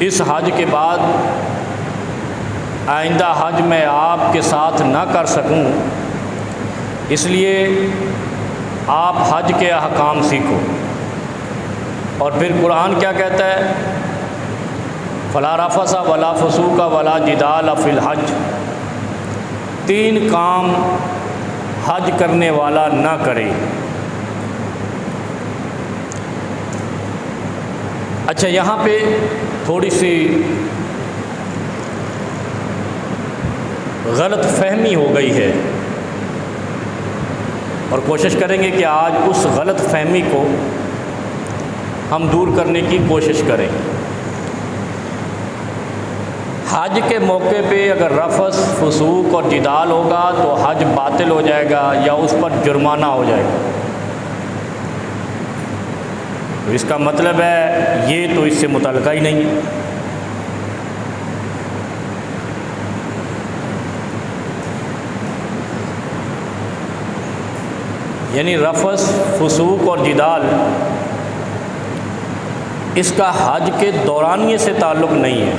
اس حج کے بعد آئندہ حج میں آپ کے ساتھ نہ کر سکوں، اس لیے آپ حج کے احکام سیکھو۔ اور پھر قرآن کیا کہتا ہے؟ فلا رفث ولا فسوق ولا جدال فی الحج، 3 کام حج کرنے والا نہ کرے۔ اچھا، یہاں پہ تھوڑی سی غلط فہمی ہو گئی ہے، اور کوشش کریں گے کہ آج اس غلط فہمی کو ہم دور کرنے کی کوشش کریں۔ حج کے موقع پہ اگر رفث، فسوق اور جدال ہوگا تو حج باطل ہو جائے گا یا اس پر جرمانہ ہو جائے گا۔ تو اس کا مطلب ہے یہ تو اس سے متعلقہ ہی نہیں ہے۔ یعنی رفث، فسوق اور جدال اس کا حج کے دورانیے سے تعلق نہیں ہے،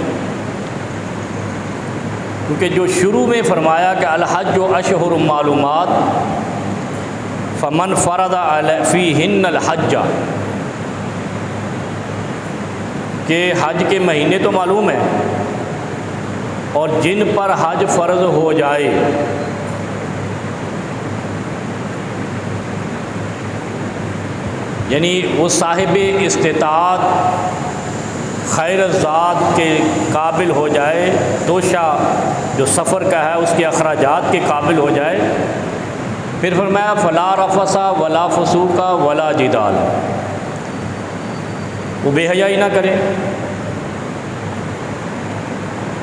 کیونکہ جو شروع میں فرمایا کہ الحج اشہر معلومات فمن فرض فیہن الحج، کہ حج کے مہینے تو معلوم ہیں اور جن پر حج فرض ہو جائے، یعنی وہ صاحب استطاعت خیر ذات کے قابل ہو جائے، توشہ جو سفر کا ہے اس کے اخراجات کے قابل ہو جائے۔ پھر فرمایا فلا رفث ولا فسوق ولا جدال، وہ بے حیائی نہ کرے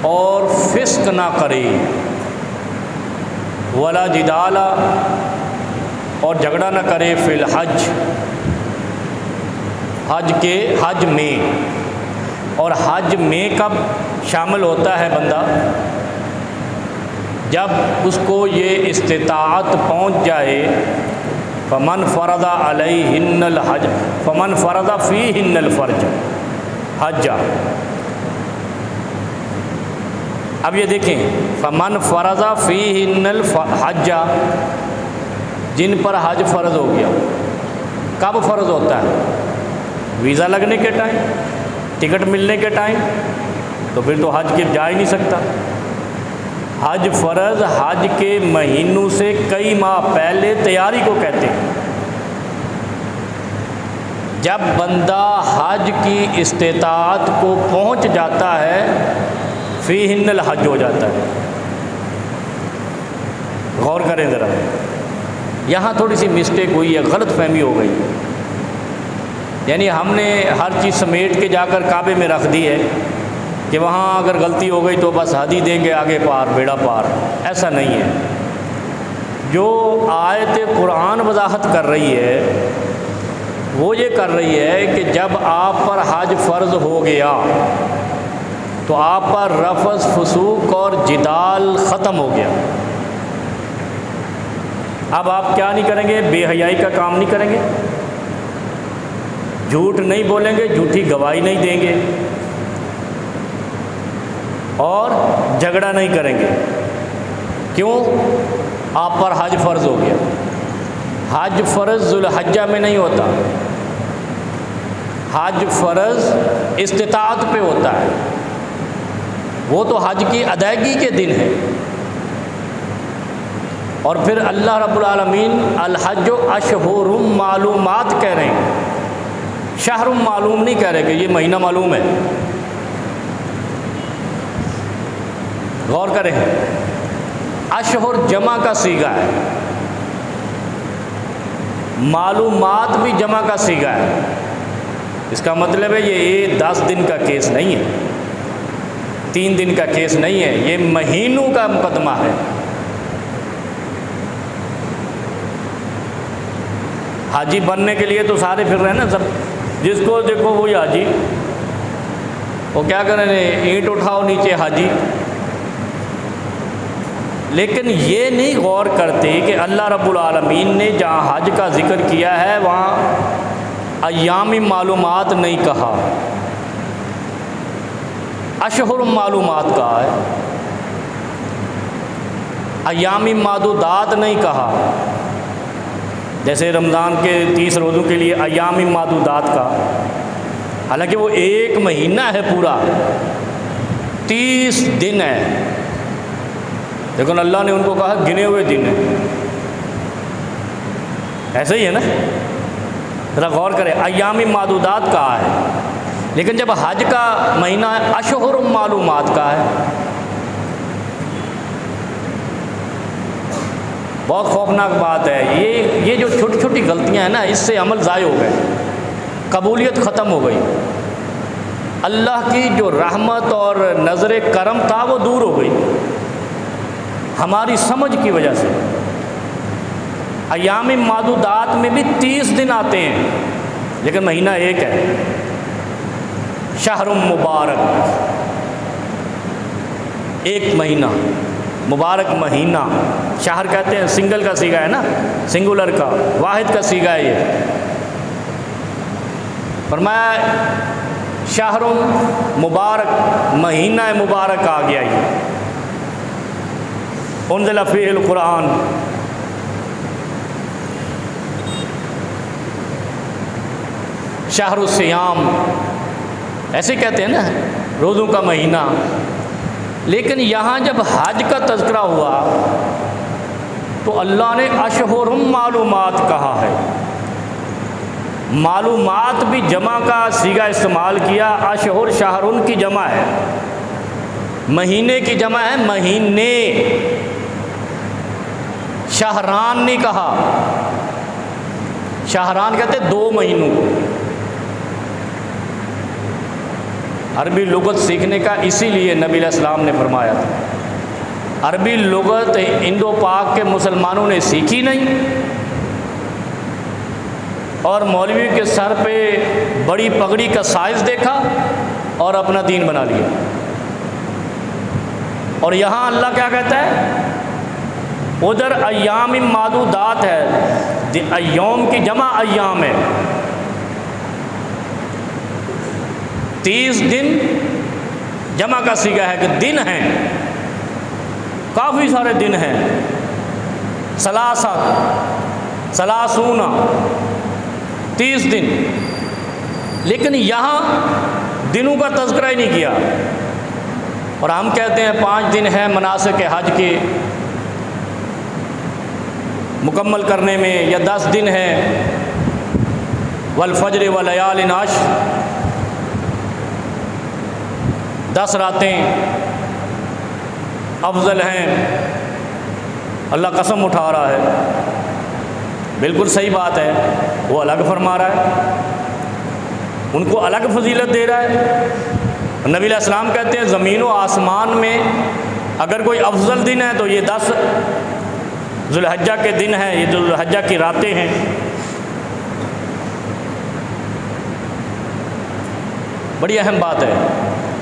اور فسق نہ کرے، ولا جدال اور جھگڑا نہ کرے فی الحج، حج میں۔ اور حج میں کب شامل ہوتا ہے بندہ؟ جب اس کو یہ استطاعت پہنچ جائے، فمن فرض علیہن الحج فمن فرض فیہن الفرج حج۔ اب یہ دیکھیں، فمن فرض فیہن الحج، جن پر حج فرض ہو گیا۔ کب فرض ہوتا ہے؟ ویزا لگنے کے ٹائم، ٹکٹ ملنے کے ٹائم، تو پھر تو حج کے جا ہی نہیں سکتا۔ حج فرض حج کے مہینوں سے کئی ماہ پہلے تیاری کو کہتے ہیں۔ جب بندہ حج کی استطاعت کو پہنچ جاتا ہے، فیہن الحج ہو جاتا ہے۔ غور کریں ذرا، یہاں تھوڑی سی مسٹیک ہوئی ہے، غلط فہمی ہو گئی۔ یعنی ہم نے ہر چیز سمیٹ کے جا کر کعبے میں رکھ دی ہے کہ وہاں اگر غلطی ہو گئی تو بس ہدی دیں گے، آگے پار بیڑا پار۔ ایسا نہیں ہے۔ جو آیت قرآن وضاحت کر رہی ہے وہ یہ کر رہی ہے کہ جب آپ پر حج فرض ہو گیا تو آپ پر رفث، فسوق اور جدال ختم ہو گیا۔ اب آپ کیا نہیں کریں گے؟ بے حیائی کا کام نہیں کریں گے، جھوٹ نہیں بولیں گے، جھوٹی گواہی نہیں دیں گے، اور جھگڑا نہیں کریں گے۔ کیوں؟ آپ پر حج فرض ہو گیا۔ حج فرض ذوالحجہ میں نہیں ہوتا، حج فرض استطاعت پہ ہوتا ہے، وہ تو حج کی ادائیگی کے دن ہے۔ اور پھر اللہ رب العالمین الحج اشہر معلومات کہہ رہے ہیں، شہر معلوم نہیں کہہ رہے کہ یہ مہینہ معلوم ہے۔ غور کریں، اشہر جمع کا صیغہ ہے، معلومات بھی جمع کا صیغہ ہے۔ اس کا مطلب ہے یہ 10 دن کا کیس نہیں ہے، 3 دن کا کیس نہیں ہے، یہ مہینوں کا مقدمہ ہے۔ حاجی بننے کے لیے تو سارے پھر رہے نا سب، جس کو دیکھو وہی حاجی، وہ کیا کریں، اینٹ اٹھاؤ نیچے حاجی۔ لیکن یہ نہیں غور کرتے کہ اللہ رب العالمین نے جہاں حج کا ذکر کیا ہے وہاں ایام معلومات نہیں کہا، اشہر معلومات کہا ہے، ایام معدودات نہیں کہا، جیسے رمضان کے 30 روزوں کے لیے ایام معدودات کا، حالانکہ وہ ایک مہینہ ہے پورا، 30 دن ہے، لیکن اللہ نے ان کو کہا گنے ہوئے دن ہیں۔ ایسے ہی ہے نا، ذرا غور کریں، ایام معدودات کہا ہے، لیکن جب حج کا مہینہ ہے اشہر معلومات کا ہے۔ بہت خوفناک بات ہے یہ جو چھوٹی چھوٹی غلطیاں ہیں نا، اس سے عمل ضائع ہو گئے، قبولیت ختم ہو گئی، اللہ کی جو رحمت اور نظر کرم تھا وہ دور ہو گئی ہماری سمجھ کی وجہ سے۔ ایام معدودات میں بھی 30 دن آتے ہیں، لیکن مہینہ ایک ہے، شہر مبارک، ایک مہینہ مبارک مہینہ، شہر کہتے ہیں سنگل کا صیغہ ہے نا، سنگولر کا، واحد کا صیغہ ہے یہ۔ فرمایا شہر مبارک، مہینہ مبارک آ گیا یہ، انزل فیہ القرآن، شہر الصیام، ایسے کہتے ہیں نا روزوں کا مہینہ۔ لیکن یہاں جب حج کا تذکرہ ہوا تو اللہ نے اشہر معلومات کہا ہے، معلومات بھی جمع کا صیغہ استعمال کیا، اشہر شہرن کی جمع ہے، مہینے کی جمع ہے مہینے، شہران نہیں کہا، شہران کہتے 2 مہینوں کو۔ عربی لغت سیکھنے کا اسی لیے نبی علیہ السلام نے فرمایا تھا، عربی لغت انڈو پاک کے مسلمانوں نے سیکھی نہیں، اور مولوی کے سر پہ بڑی پگڑی کا سائز دیکھا اور اپنا دین بنا لیا۔ اور یہاں اللہ کیا کہتا ہے، ادھر ایام معدودات ہے، ایام کی جمع ایام ہے، 30 دن جمع کا صیغہ ہے کہ دن ہیں، کافی سارے دن ہیں، ثلاثون 30 دن، لیکن یہاں دنوں کا تذکرہ ہی نہیں کیا۔ اور ہم کہتے ہیں 5 دن ہیں مناسک حج کے مکمل کرنے میں، یا 10 دن ہیں، والفجر ولیال عشر، 10 راتیں افضل ہیں، اللہ قسم اٹھا رہا ہے، بالکل صحیح بات ہے، وہ الگ فرما رہا ہے، ان کو الگ فضیلت دے رہا ہے۔ نبی علیہ السلام کہتے ہیں زمین و آسمان میں اگر کوئی افضل دن ہے تو یہ 10 ذوالحجہ کے دن ہیں، یہ ذوالحجہ کی راتیں ہیں۔ بڑی اہم بات ہے،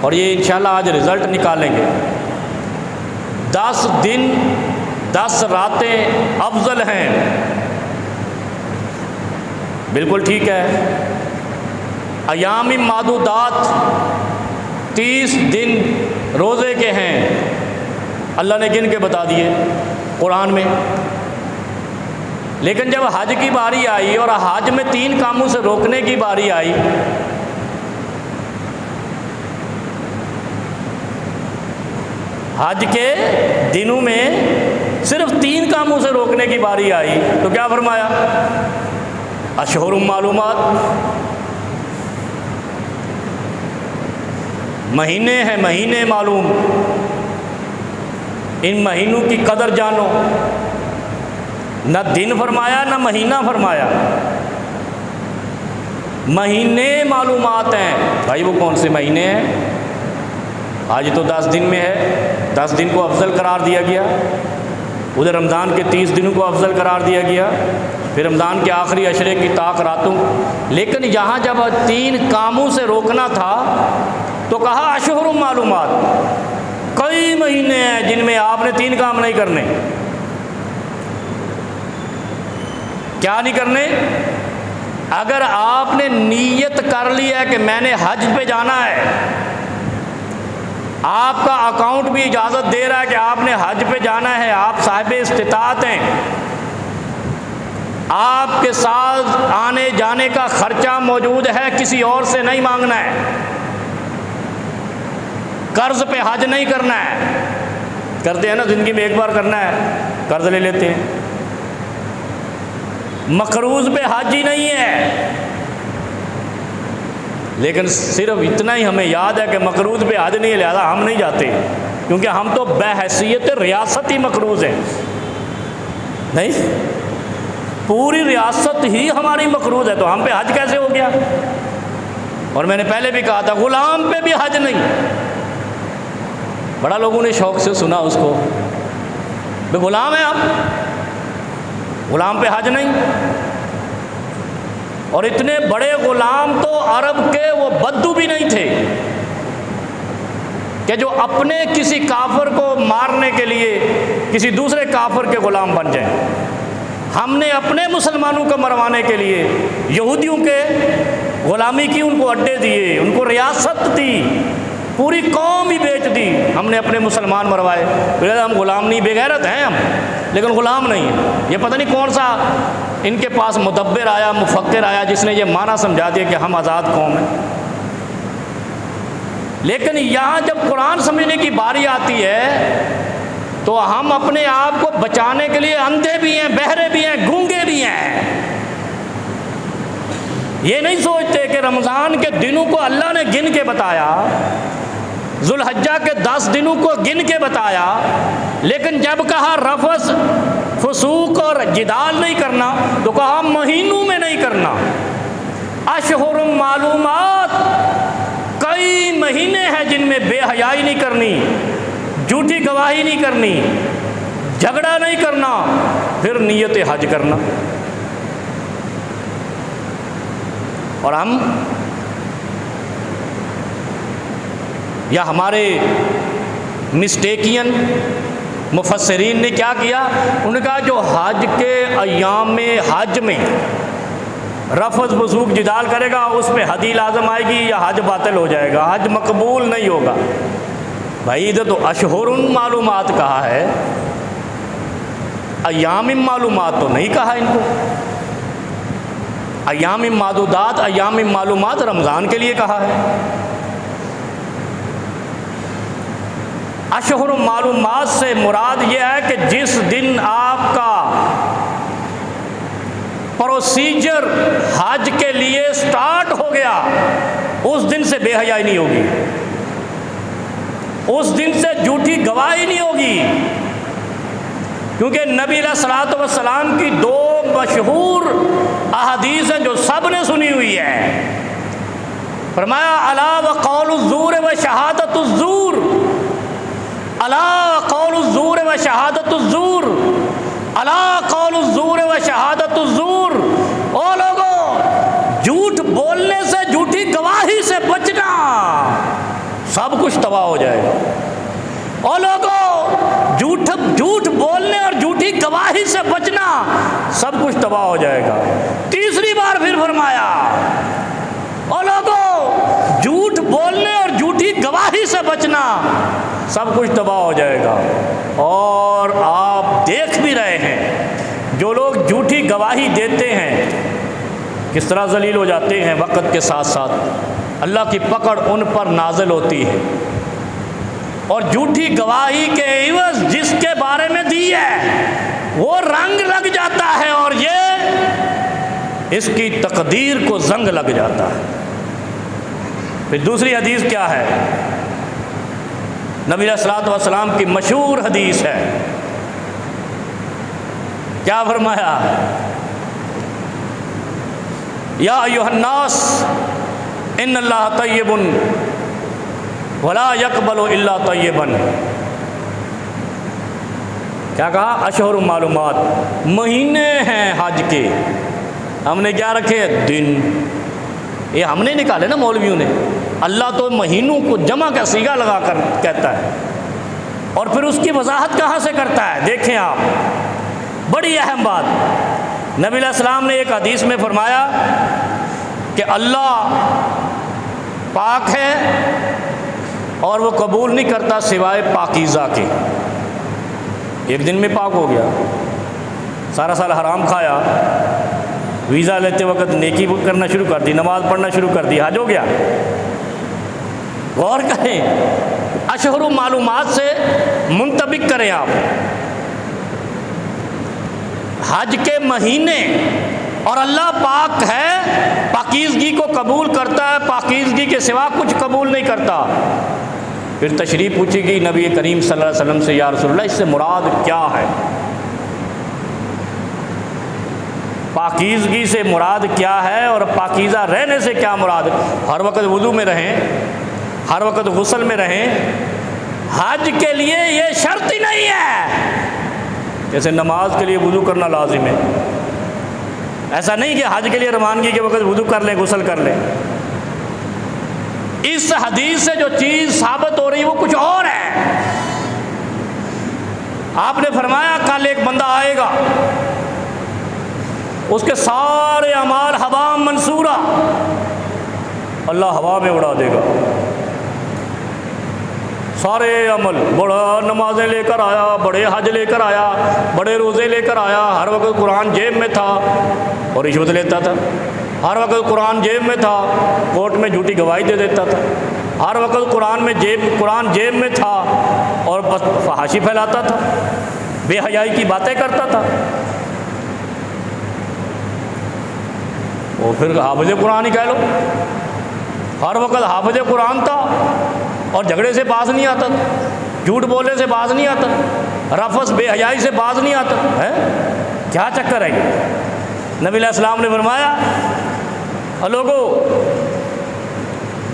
اور یہ انشاءاللہ آج رزلٹ نکالیں گے۔ 10 دن 10 راتیں افضل ہیں، بالکل ٹھیک ہے۔ ایام معدودات 30 دن روزے کے ہیں، اللہ نے گن کے بتا دیے قرآن میں۔ لیکن جب حج کی باری آئی اور حج میں 3 کاموں سے روکنے کی باری آئی، حج کے دنوں میں صرف 3 کاموں سے روکنے کی باری آئی تو کیا فرمایا، اشہر معلومات، مہینے ہیں، مہینے معلوم، ان مہینوں کی قدر جانو۔ نہ دن فرمایا نہ مہینہ فرمایا، مہینے معلومات ہیں۔ بھائی وہ کون سے مہینے ہیں؟ آج تو 10 دن میں ہے، 10 دن کو افضل قرار دیا گیا، ادھر رمضان کے 30 دنوں کو افضل قرار دیا گیا، پھر رمضان کے آخری عشرے کی طاق راتوں۔ لیکن یہاں جب 3 کاموں سے روکنا تھا تو کہا اشہر معلومات، کئی مہینے ہیں جن میں آپ نے 3 کام نہیں کرنے۔ کیا نہیں کرنے؟ اگر آپ نے نیت کر لی ہے کہ میں نے حج پہ جانا ہے آپ کا اکاؤنٹ بھی اجازت دے رہا ہے کہ آپ نے حج پہ جانا ہے، آپ صاحب استطاعت ہیں، آپ کے ساتھ آنے جانے کا خرچہ موجود ہے، کسی اور سے نہیں مانگنا ہے، قرض پہ حج نہیں کرنا ہے۔ کرتے ہیں نا، زندگی میں ایک بار کرنا ہے، قرض لے لیتے ہیں۔ مقروض پہ حج ہی نہیں ہے، لیکن صرف اتنا ہی ہمیں یاد ہے کہ مقروض پہ حج نہیں ہے، لہذا ہم نہیں جاتے، کیونکہ ہم تو بحیثیت ریاست ہی مقروض ہیں۔ نہیں، پوری ریاست ہی ہماری مقروض ہے، تو ہم پہ حج کیسے ہو گیا؟ اور میں نے پہلے بھی کہا تھا، غلام پہ بھی حج نہیں۔ بڑا لوگوں نے شوق سے سنا اس کو، بے غلام ہیں آپ، غلام پہ حج نہیں۔ اور اتنے بڑے غلام تو عرب کے وہ بدو بھی نہیں تھے کہ جو اپنے کسی کافر کو مارنے کے لیے کسی دوسرے کافر کے غلام بن جائیں۔ ہم نے اپنے مسلمانوں کو مروانے کے لیے یہودیوں کے غلامی کی، ان کو اڈے دیے، ان کو ریاست دی، پوری قوم ہی بیچ دی، ہم نے اپنے مسلمان مروائے۔ ہم غلام نہیں، بے غیرت ہیں ہم، لیکن غلام نہیں ہیں۔ یہ پتہ نہیں کون سا ان کے پاس مدبر آیا، مفکر آیا، جس نے یہ معنی سمجھا دیا کہ ہم آزاد قوم ہیں۔ لیکن یہاں جب قرآن سمجھنے کی باری آتی ہے تو ہم اپنے آپ کو بچانے کے لیے اندھے بھی ہیں، بہرے بھی ہیں، گونگے بھی ہیں۔ یہ نہیں سوچتے کہ رمضان کے دنوں کو اللہ نے گن کے بتایا، ذوالحجہ کے 10 دنوں کو گن کے بتایا، لیکن جب کہا رفث، فسوق اور جدال نہیں کرنا تو کہا مہینوں میں نہیں کرنا۔ اشہر معلومات، کئی مہینے ہیں جن میں بے حیائی نہیں کرنی، جھوٹی گواہی نہیں کرنی، جھگڑا نہیں کرنا، پھر نیت حج کرنا۔ اور ہم یا ہمارے مسٹیکین مفسرین نے کیا کیا؟ انہوں نے کہا جو حج کے ایام حج میں رفض فسوق جدال کرے گا اس پہ حدی لازم آئے گی یا حج باطل ہو جائے گا، حج مقبول نہیں ہوگا۔ بھائی ادھر تو اشہر معلومات کہا ہے، ایام معلومات تو نہیں کہا ان کو۔ ایام معدودات، ایام معلومات رمضان کے لیے کہا ہے۔ اشہر معلومات سے مراد یہ ہے کہ جس دن آپ کا پروسیجر حج کے لیے سٹارٹ ہو گیا اس دن سے بے حیائی نہیں ہوگی، اس دن سے جھوٹی گواہی نہیں ہوگی، کیونکہ نبی علیہ الصلوۃ والسلام کی 2 مشہور احادیث ہیں جو سب نے سنی ہوئی ہے۔ فرمایا الا وقول الزور وشہادۃ الزور، الا قول الزور وشہادۃ الزور، الا قول الزور وشہادۃ الزور۔ او لوگوں، جھوٹ بولنے سے، جھوٹی گواہی سے بچنا، سب کچھ تباہ ہو جائے گا۔ او لوگوں، جھوٹ بولنے اور جھوٹی گواہی سے بچنا، سب کچھ تباہ ہو جائے گا۔ تیسری بار پھر فرمایا او لوگوں، جھوٹ بولنے اور جھوٹی گواہی سے بچنا، سب کچھ تباہ ہو جائے گا۔ اور آپ دیکھ بھی رہے ہیں جو لوگ جھوٹی گواہی دیتے ہیں کس طرح ذلیل ہو جاتے ہیں، وقت کے ساتھ ساتھ اللہ کی پکڑ ان پر نازل ہوتی ہے۔ اور جھوٹی گواہی کے عوض جس کے بارے میں دی ہے وہ رنگ لگ جاتا ہے، اور یہ اس کی تقدیر کو زنگ لگ جاتا ہے۔ پھر دوسری حدیث کیا ہے؟ نبی علیہ الصلوۃ والسلام کی مشہور حدیث ہے، کیا فرمایا؟ یا ایھا الناس ان اللہ طیب ولا یقبل الا طیبا۔ کیا کہا؟ اشہر معلومات، مہینے ہیں حج کے، ہم نے کیا رکھے؟ دن۔ یہ ہم نے نکالے نا مولویوں نے، اللہ تو مہینوں کو جمع کا صیغہ لگا کر کہتا ہے، اور پھر اس کی وضاحت کہاں سے کرتا ہے؟ دیکھیں آپ، بڑی اہم بات، نبی علیہ السلام نے ایک حدیث میں فرمایا کہ اللہ پاک ہے اور وہ قبول نہیں کرتا سوائے پاکیزہ کے۔ ایک دن میں پاک ہو گیا، سارا سال حرام کھایا، ویزا لیتے وقت نیکی کرنا شروع کر دی، نماز پڑھنا شروع کر دی، حج ہو گیا۔ غور کریں، اشہر و معلومات سے منطبق کریں آپ۔ حج کے مہینے اور اللہ پاک ہے، پاکیزگی کو قبول کرتا ہے، پاکیزگی کے سوا کچھ قبول نہیں کرتا۔ پھر تشریح پوچھی گئی نبی کریم صلی اللہ علیہ وسلم سے، یا رسول اللہ اس سے مراد کیا ہے؟ پاکیزگی سے مراد کیا ہے اور پاکیزہ رہنے سے کیا مراد ہے؟ ہر وقت وضو میں رہیں، ہر وقت غسل میں رہیں، حج کے لیے یہ شرط ہی نہیں ہے۔ جیسے نماز کے لیے وضو کرنا لازم ہے، ایسا نہیں کہ حج کے لیے روانگی کے وقت وضو کر لیں، غسل کر لیں۔ اس حدیث سے جو چیز ثابت ہو رہی ہے وہ کچھ اور ہے۔ آپ نے فرمایا کل ایک بندہ آئے گا، اس کے سارے اعمال ہوا منصورہ، اللہ ہوا میں اڑا دے گا سارے عمل۔ بڑا نمازیں لے کر آیا، بڑے حج لے کر آیا، بڑے روزے لے کر آیا، ہر وقت قرآن جیب میں تھا اور رشوت لیتا تھا، ہر وقت قرآن جیب میں تھا، کورٹ میں جھوٹی گواہی دے دیتا تھا، ہر وقت قرآن جیب میں تھا اور بس فحاشی پھیلاتا تھا، بے حیائی کی باتیں کرتا تھا۔ وہ پھر حافظ قرآن ہی کہہ لو، ہر وقت حافظ قرآن تھا اور جھگڑے سے باز نہیں آتا تھا، جھوٹ بولنے سے باز نہیں آتا، رفث بے حیائی سے باز نہیں آتا ہے۔ کیا چکر ہے یہ؟ نبی علیہ السلام نے فرمایا لوگو،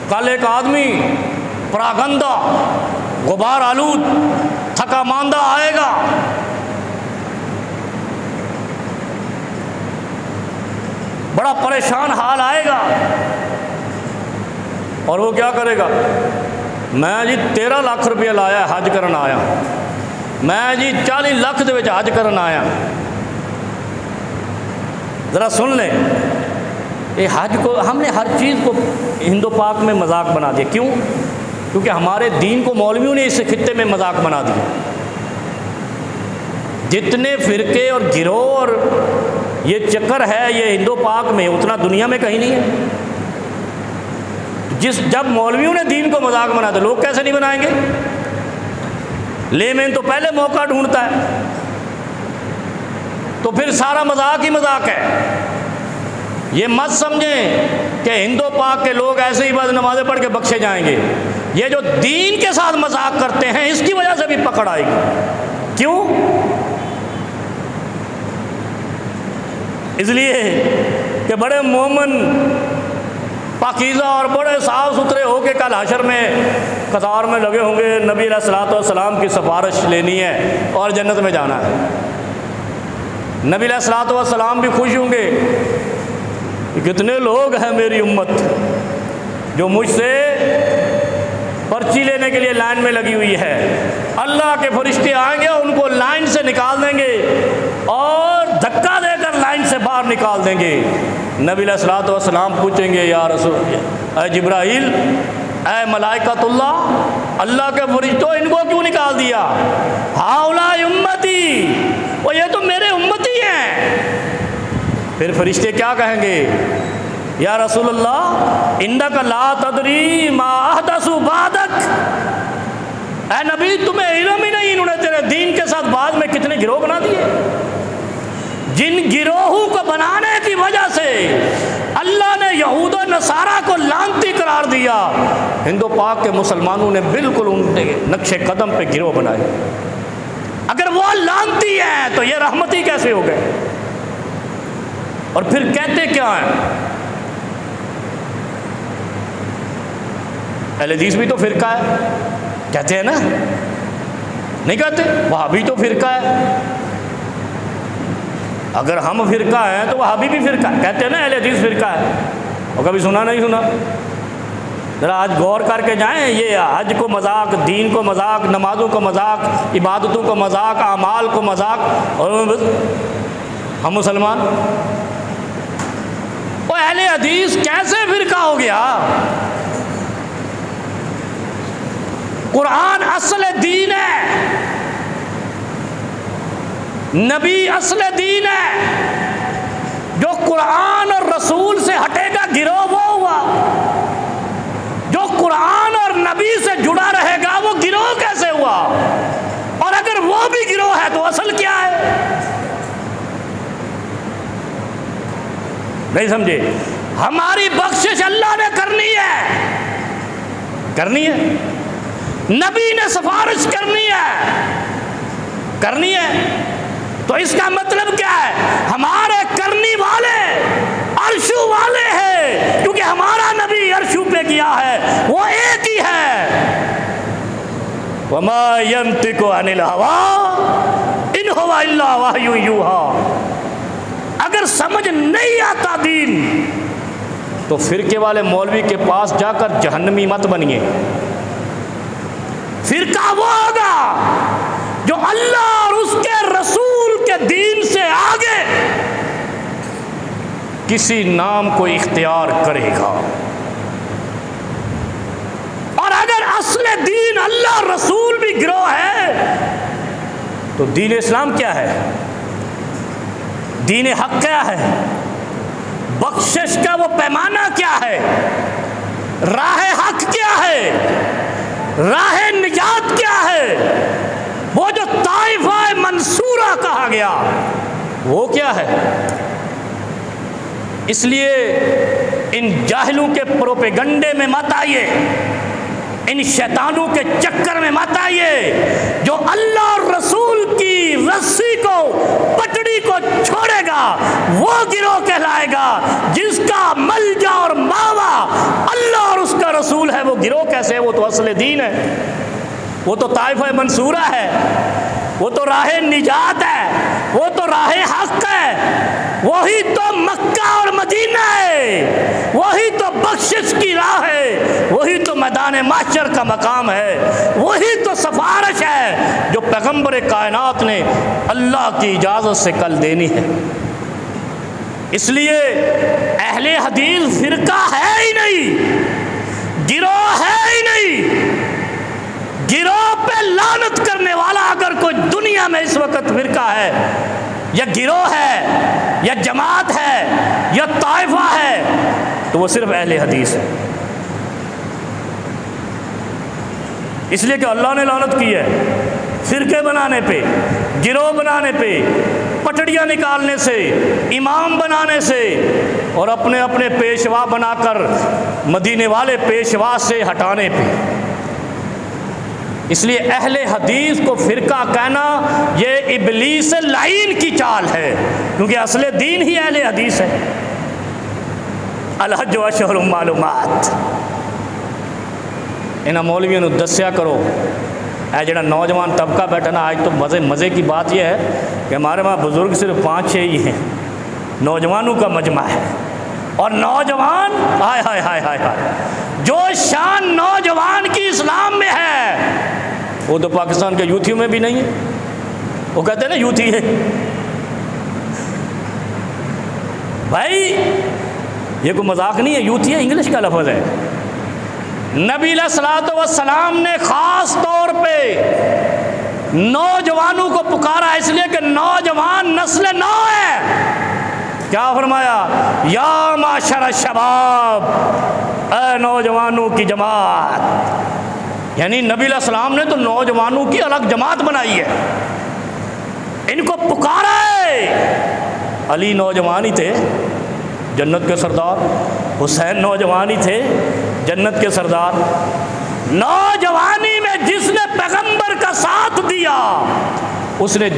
کل ایک آدمی پراگندہ، غبار آلود، تھکا ماندہ آئے گا، بڑا پریشان حال آئے گا، اور وہ کیا کرے گا؟ میں جی 13 لاکھ روپیہ لایا حج کرن آیا، میں جی 40 لاکھ دے وچ حج کرن آیا۔ ذرا سن لیں، یہ حج کو ہم نے ہر چیز کو ہندو پاک میں مذاق بنا دیا۔ کیوں؟ کیونکہ ہمارے دین کو مولویوں نے اس خطے میں مذاق بنا دیا۔ جتنے فرقے اور گروہ اور یہ چکر ہے یہ ہندو پاک میں، اتنا دنیا میں کہیں نہیں ہے۔ جب مولویوں نے دین کو مذاق بنا دیا، لوگ کیسے نہیں بنائیں گے؟ لے مین تو پہلے موقع ڈھونڈتا ہے، تو پھر سارا مذاق ہی مذاق ہے۔ یہ مت سمجھیں کہ ہندو پاک کے لوگ ایسے ہی بس نمازیں پڑھ کے بخشے جائیں گے۔ یہ جو دین کے ساتھ مذاق کرتے ہیں اس کی وجہ سے بھی پکڑ آئے گی۔ کیوں؟ اس لیے کہ بڑے مومن پاکیزہ اور بڑے صاف ستھرے ہو کے کل حشر میں قطار میں لگے ہوں گے، نبی علیہ الصلوۃ والسلام کی سفارش لینی ہے اور جنت میں جانا ہے۔ نبی علیہ الصلوۃ والسلام بھی خوش ہوں گے کہ کتنے لوگ ہیں میری امت جو مجھ سے پرچی لینے کے لیے لائن میں لگی ہوئی ہے۔ اللہ کے فرشتے آئیں گے، ان کو لائن سے نکال دیں گے اور دھکا دے کر لائن سے باہر نکال دیں گے۔ نبی علیہ الصلوۃ والسلام پوچھیں گے، یا رسول، اے جبرائیل، اے ملائکۃ اللہ، اللہ کے فرشتوں ان کو کیوں نکال دیا؟ ہؤلاء امتی، وہ یہ تو میرے امتی ہیں۔ پھر فرشتے کیا کہیں گے؟ یا رسول اللہ انک لا تدری ما احدثوا بعدک، اے نبی تمہیں علم ہی نہیں انہوں نے تیرے دین کے ساتھ بعد میں کتنے گروہ بنا دیے۔ جن گروہوں کو بنانے کی وجہ سے اللہ نے یہود و نصارہ کو لعنتی قرار دیا، ہندو پاک کے مسلمانوں نے بالکل ان کے نقش قدم پہ گروہ بنائے۔ اگر وہ لعنتی ہیں تو یہ رحمتی کیسے ہو گئے؟ اور پھر کہتے کیا ہیں؟ اہل حدیث بھی تو فرقہ ہے، کہتے ہیں نا؟ نہیں کہتے؟ وہابی تو فرقہ ہے۔ اگر ہم فرقہ ہیں تو وہابی بھی فرقہ ہے، کہتے ہیں نا اہل حدیث فرقہ ہے۔ اور کبھی سنا نہیں سنا؟ ذرا آج غور کر کے جائیں، یہ حج کو مذاق، دین کو مذاق، نمازوں کو مذاق، عبادتوں کو مذاق، اعمال کو مذاق، اور ہم مسلمان۔ وہ اہل حدیث کیسے فرقہ ہو گیا؟ قرآن اصل دین ہے، نبی اصل دین ہے۔ جو قرآن اور رسول سے ہٹے گا گروہ وہ ہوا، جو قرآن اور نبی سے جڑا رہے گا وہ گروہ کیسے ہوا؟ اور اگر وہ بھی گروہ ہے تو اصل کیا ہے؟ نہیں سمجھے؟ ہماری بخشش اللہ نے کرنی ہے، نبی نے سفارش کرنی ہے، تو اس کا مطلب کیا ہے؟ ہمارے کرنی والے عرشو والے ہیں، کیونکہ ہمارا نبی عرشو پہ گیا ہے، وہ ایک ہی ہے۔ وَمَا يَنطِقُ عَنِ الْهَوَىٰ إِنْ هُوَ إِلَّا وَحْيٌ يُوحَىٰ۔ اگر سمجھ نہیں آتا دین تو فرقے والے مولوی کے پاس جا کر جہنمی مت بنیے۔ فرقہ وہ ہوگا جو اللہ اور اس کے رسول کے دین سے آگے کسی نام کو اختیار کرے گا۔ اور اگر اصل دین اللہ رسول بھی گروہ ہے تو دین اسلام کیا ہے؟ دین حق کیا ہے؟ بخشش کا وہ پیمانہ کیا ہے؟ راہ حق کیا ہے؟ راہ نجات کیا ہے؟ وہ جو طائفہ منصورہ کہا گیا وہ کیا ہے؟ اس لیے ان جاہلوں کے پروپیگنڈے میں مت آئیے، ان شیطانوں کے چکر میں مت آئیے۔ جو اللہ اور رسول کی رسی کو پٹڑی کو چھوڑے گا وہ گروہ کہلائے گا، جس کا ملجا اور ماوا اللہ اور اس کا رسول ہے وہ گروہ کیسے ہے؟ وہ تو اصل دین ہے، وہ تو طائفہ منصورہ ہے، وہ تو راہ نجات ہے، وہ تو راہ حق ہے، وہی تو مکہ اور مدینہ ہے، وہی تو بخشش کی راہ ہے، وہی تو میدان محشر کا مقام ہے، وہی تو سفارش ہے جو پیغمبر کائنات نے اللہ کی اجازت سے کل دینی ہے۔ اس لیے اہل حدیث فرقہ ہے ہی نہیں، گروہ ہے ہی نہیں۔ گروہ پہ لعنت کرنے والا اگر کوئی دنیا میں اس وقت فرقہ ہے یا گروہ ہے یا جماعت ہے یا طائفہ ہے تو وہ صرف اہل حدیث ہے۔ اس لیے کہ اللہ نے لعنت کی ہے فرقے بنانے پہ، گروہ بنانے پہ، پٹڑیاں نکالنے سے، امام بنانے سے، اور اپنے اپنے پیشوا بنا کر مدینے والے پیشوا سے ہٹانے پہ۔ اس لیے اہل حدیث کو فرقہ کہنا یہ ابلیس لعین کی چال ہے، کیونکہ اصل دین ہی اہل حدیث ہے۔ الحج اشہر معلومات، انہاں مولویوں نے دسیا کرو۔ اے جڑا نوجوان طبقہ بیٹھا نا، آج تو مزے کی بات یہ ہے کہ ہمارے وہاں بزرگ صرف 5-6 ہی ہیں، نوجوانوں کا مجمع ہے، اور نوجوان ہائے ہائے ہائے ہائے ہائے، جو شان نوجوان کی اسلام میں ہے وہ تو پاکستان کے یوتھیوں میں بھی نہیں ہے۔ وہ کہتے ہیں نا یوتھی ہے، بھائی یہ کوئی مذاق نہیں ہے، یوتھی ہے انگلش کا لفظ ہے۔ نبی علیہ الصلوۃ والسلام نے خاص طور پہ نوجوانوں کو پکارا، اس لیے کہ نوجوان نسل نو ہے۔ کیا فرمایا؟ یا معشر الشباب، اے نوجوانوں کی جماعت، یعنی نبی علیہ السلام نے تو نوجوانوں کی الگ جماعت بنائی ہے، ان کو پکارا ہے۔ علی نوجوان ہی تھے، جنت کے سردار، حسین نوجوان ہی تھے، جنت کے سردار۔ نوجوانی میں جس نے پیغمبر کا ساتھ دیا اس نے